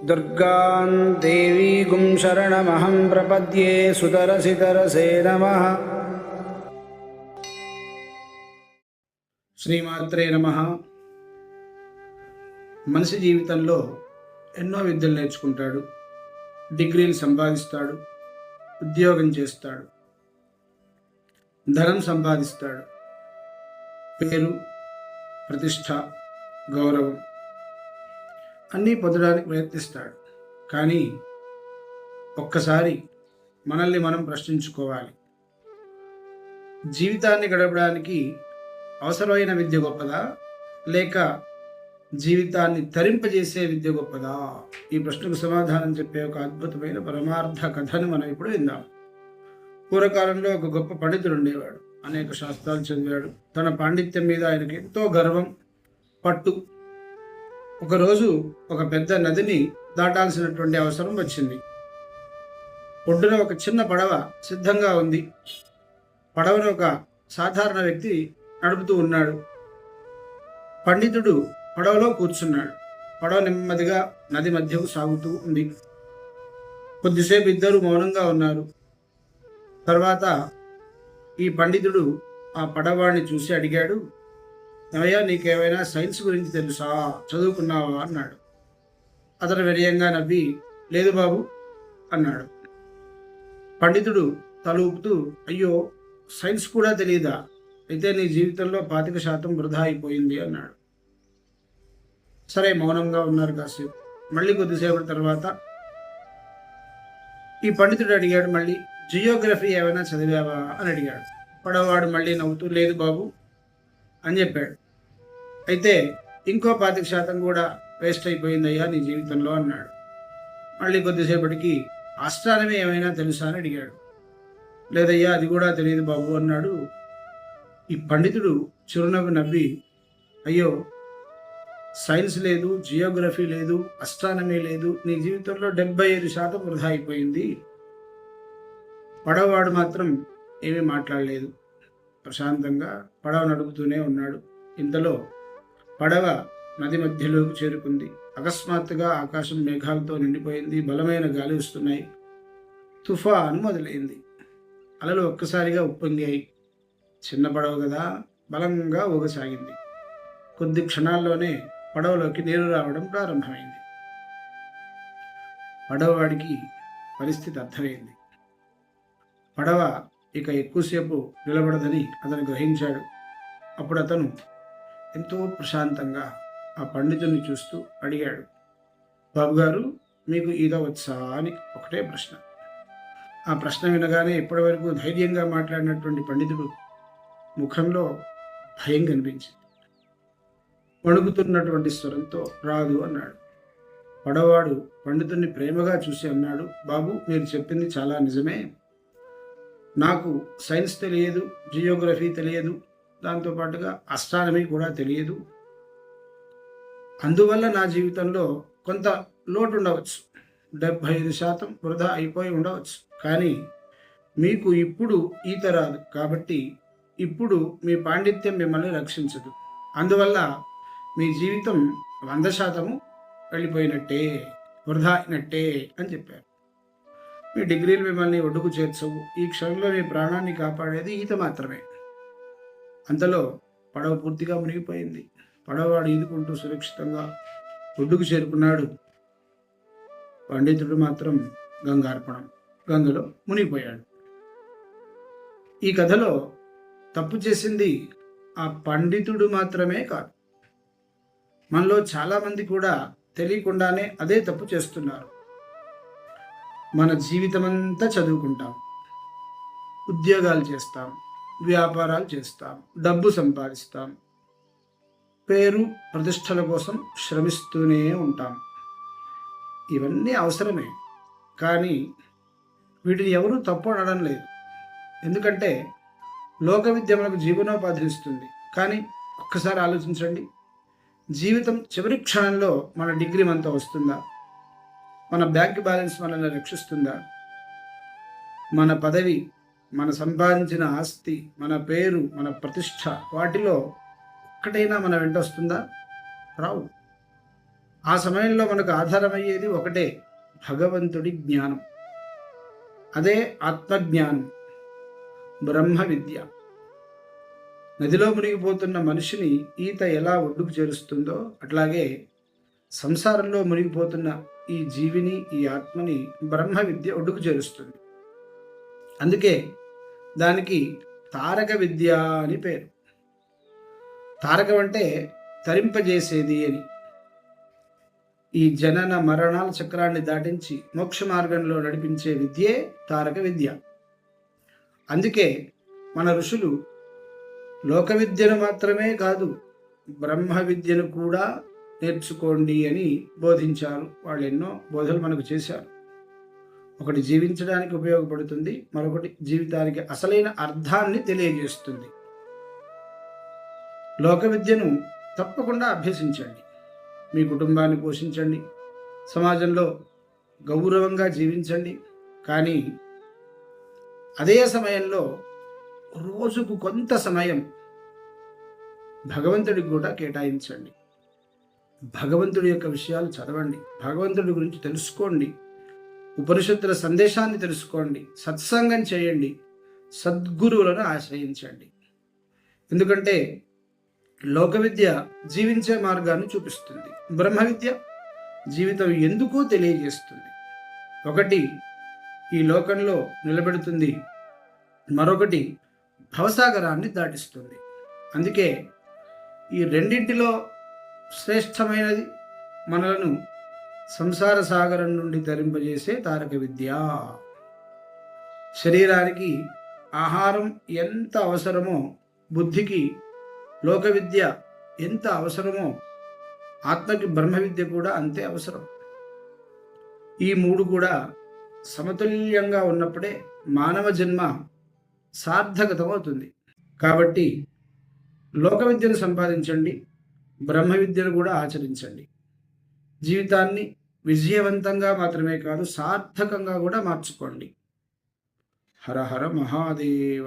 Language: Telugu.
दुर्गां देवीं शरणमहं प्रपद्ये सुतरसितरसे नमः। శ్రీమాత్రే నమః. మనిషి జీవితంలో ఎన్నో విద్యలు నేర్చుకుంటాడు, డిగ్రీలు సంపాదిస్తాడు, ఉద్యోగం చేస్తాడు, ధనం సంపాదిస్తాడు, పేరు, ప్రతిష్ట, గౌరవం అన్నీ పొందడానికి ప్రయత్నిస్తాడు. కానీ ఒక్కసారి మనల్ని మనం ప్రశ్నించుకోవాలి. జీవితాన్ని గడపడానికి అవసరమైన విద్య గొప్పదా, లేక జీవితాన్ని తరింపజేసే విద్య గొప్పదా? ఈ ప్రశ్నకు సమాధానం చెప్పే ఒక అద్భుతమైన పరమార్థ కథను మనం ఇప్పుడు విందాం. పూర్వకాలంలో ఒక గొప్ప పండితుడు ఉండేవాడు. అనేక శాస్త్రాలు చదివాడు. తన పాండిత్యం మీద ఆయనకి ఎంతో గర్వం, పట్టు. ఒకరోజు ఒక పెద్ద నదిని దాటాల్సినటువంటి అవసరం వచ్చింది. ఒడ్డున ఒక చిన్న పడవ సిద్ధంగా ఉంది. పడవను ఒక సాధారణ వ్యక్తి నడుపుతూ ఉన్నాడు. పండితుడు పడవలో కూర్చున్నాడు. పడవ నెమ్మదిగా నది మధ్యకు సాగుతూ ఉంది. కొద్దిసేపు ఇద్దరు మౌనంగా ఉన్నారు. తర్వాత ఈ పండితుడు ఆ పడవాడిని చూసి అడిగాడు, అయ్యా, నీకేమైనా సైన్స్ గురించి తెలుసా, చదువుకున్నావా అన్నాడు. అతను వినయంగా నవ్వి, లేదు బాబు అన్నాడు. పండితుడు తల ఊపుతూ, అయ్యో, సైన్స్ కూడా తెలియదా? అయితే నీ జీవితంలో 25% వృధా అయిపోయింది అన్నాడు. సరే, మౌనంగా ఉన్నారు కాసేపు. మళ్ళీ కొద్దిసేపటి తర్వాత ఈ పండితుడు అడిగాడు, మళ్ళీ జియోగ్రఫీ ఏమైనా చదివావా అని అడిగాడు. పడవవాడు మళ్ళీ నవ్వుతూ, లేదు బాబు అని చెప్పాడు. అయితే ఇంకో 25% కూడా వేస్ట్ అయిపోయిందయ్యా నీ జీవితంలో అన్నాడు. మళ్ళీ కొద్దిసేపటికి ఆస్ట్రానమీ ఏమైనా తెలుసా అని అడిగాడు. లేదయ్యా, అది కూడా తెలియదు బాబు అన్నాడు. ఈ పండితుడు చిరునవ్వు నవ్వి, అయ్యో, సైన్స్ లేదు, జియోగ్రఫీ లేదు, ఆస్ట్రానమీ లేదు, నీ జీవితంలో 75% వృధా అయిపోయింది. పడవవాడు మాత్రం ఏమీ మాట్లాడలేదు. ప్రశాంతంగా పడవ నడుపుతూనే ఉన్నాడు. ఇంతలో పడవ నది మధ్యలోకి చేరుకుంది. అకస్మాత్తుగా ఆకాశం మేఘాలతో నిండిపోయింది. బలమైన గాలి వస్తున్నాయి. తుఫాను మొదలైంది. అలలు ఒక్కసారిగా ఉప్పొంగాయి. చిన్న పడవ కదా, బలంగా ఊగసాగింది. కొద్ది క్షణాల్లోనే పడవలోకి నీరు రావడం ప్రారంభమైంది. పడవవాడికి పరిస్థితి అర్థమైంది. పడవ ఇక ఎక్కువసేపు నిలబడదని అతను గ్రహించాడు. అప్పుడు అతను ఎంతో ప్రశాంతంగా ఆ పండితుడిని చూస్తూ అడిగాడు, బాబుగారు, మీకు ఈత వచ్చా అని ఒకటే ప్రశ్న. ఆ ప్రశ్న వినగానే ఇప్పటి వరకు ధైర్యంగా మాట్లాడినటువంటి పండితుడు ముఖంలో భయం కనిపించింది. వణుకుతున్నటువంటి స్వరంతో రాదు అన్నాడు. పడవాడు పండితుడిని ప్రేమగా చూసి అన్నాడు, బాబు, మీరు చెప్పింది చాలా నిజమే. నాకు సైన్స్ తెలియదు, జియోగ్రఫీ తెలియదు, దాంతోపాటుగా ఆస్ట్రానమీ కూడా తెలియదు. అందువల్ల నా జీవితంలో కొంత లోటు ఉండవచ్చు, 75% వృధా అయిపోయి ఉండవచ్చు. కానీ మీకు ఇప్పుడు ఈత రాదు కాబట్టి ఇప్పుడు మీ పాండిత్యం మిమ్మల్ని రక్షించదు. అందువల్ల మీ జీవితం 100% వెళ్ళిపోయినట్టే, వృధా అయినట్టే అని చెప్పారు. మీ డిగ్రీలు మిమ్మల్ని ఒడ్డుకు చేర్చవు. ఈ క్షణంలో మీ ప్రాణాన్ని కాపాడేది ఈత మాత్రమే. అంతలో పడవ పూర్తిగా మునిగిపోయింది. పడవవాడు ఈదుకుంటూ సురక్షితంగా ఒడ్డుకు చేరుకున్నాడు. పండితుడు మాత్రం గంగార్పణం, గంగలో మునిగిపోయాడు. ఈ కథలో తప్పు చేసింది ఆ పండితుడు మాత్రమే కాదు, మనలో చాలామంది కూడా తెలియకుండానే అదే తప్పు చేస్తున్నారు. మన జీవితమంతా చదువుకుంటాం, ఉద్యోగాలు చేస్తాం, వ్యాపారాలు చేస్తాం, డబ్బు సంపాదిస్తాం, పేరు ప్రతిష్టల కోసం శ్రమిస్తూనే ఉంటాం. ఇవన్నీ అవసరమే, కానీ వీటిని ఎవరూ తప్పు అనడం లేదు. ఎందుకంటే లోక విద్య మనకు జీవనోపాధిని ఇస్తుంది. కానీ ఒక్కసారి ఆలోచించండి, జీవితం చివరి క్షణంలో మన డిగ్రీ మనతో వస్తుందా? మన బ్యాంక్ బ్యాలెన్స్ మనల్ని రక్షిస్తుందా? మన పదవి, మన సంపాదించిన ఆస్తి, మన పేరు, మన ప్రతిష్ట, వాటిలో ఒక్కటైనా మన వెంట వస్తుందా? రావు. ఆ సమయంలో మనకు ఆధారమయ్యేది ఒకటే, భగవంతుడి జ్ఞానం. అదే ఆత్మజ్ఞానం, బ్రహ్మ విద్య. నదిలో మునిగిపోతున్న మనిషిని ఈత ఎలా ఒడ్డుకు చేరుస్తుందో అట్లాగే సంసారంలో మునిగిపోతున్న ఈ జీవిని, ఈ ఆత్మని బ్రహ్మ విద్య ఒడ్డుకు చేరుస్తుంది. అందుకే దానికి తారక విద్య అని పేరు. తారకం అంటే తరింపజేసేది అని. ఈ జనన మరణాల చక్రాన్ని దాటించి మోక్ష మార్గంలో నడిపించే విద్యే తారక విద్య. అందుకే మన ఋషులు లోక విద్యను మాత్రమే కాదు, బ్రహ్మ విద్యను కూడా నేర్చుకోండి అని బోధించారు. వాళ్ళు ఎన్నో బోధలు మనకు చేశారు. ఒకటి జీవించడానికి ఉపయోగపడుతుంది, మరొకటి జీవితానికి అసలైన అర్థాన్ని తెలియజేస్తుంది. లోక విద్యను తప్పకుండా అభ్యసించండి, మీ కుటుంబాన్ని పోషించండి, సమాజంలో గౌరవంగా జీవించండి. కానీ అదే సమయంలో రోజుకు కొంత సమయం భగవంతుడికి కూడా కేటాయించండి. భగవంతుడి యొక్క విషయాలు చదవండి, భగవంతుడి గురించి తెలుసుకోండి, ఉపనిషత్తుల సందేశాన్ని తెలుసుకోండి, సత్సంగం చేయండి, సద్గురువులను ఆశ్రయించండి. ఎందుకంటే లోక విద్య జీవించే మార్గాన్ని చూపిస్తుంది, బ్రహ్మ విద్య జీవితం ఎందుకో తెలియజేస్తుంది. ఒకటి ఈ లోకంలో నిలబెడుతుంది, మరొకటి భవసాగరాన్ని దాటిస్తుంది. అందుకే ఈ రెండింటిలో శ్రేష్టమైనది మనలను సంసార సాగరం నుండి తరింపజేసే తారక విద్య. శరీరానికి ఆహారం ఎంత అవసరమో, బుద్ధికి లోక విద్య ఎంత అవసరమో, ఆత్మకి బ్రహ్మ విద్య కూడా అంతే అవసరం. ఈ మూడు కూడా సమతుల్యంగా ఉన్నప్పుడే మానవ జన్మ సార్థకతమవుతుంది. కాబట్టి లోక విద్యను సంపాదించండి, బ్రహ్మ విద్యను కూడా ఆచరించండి. జీవితాన్ని విజయవంతంగా మాత్రమే కాదు, సార్థకంగా కూడా మార్చుకోండి. హర హర మహాదేవ.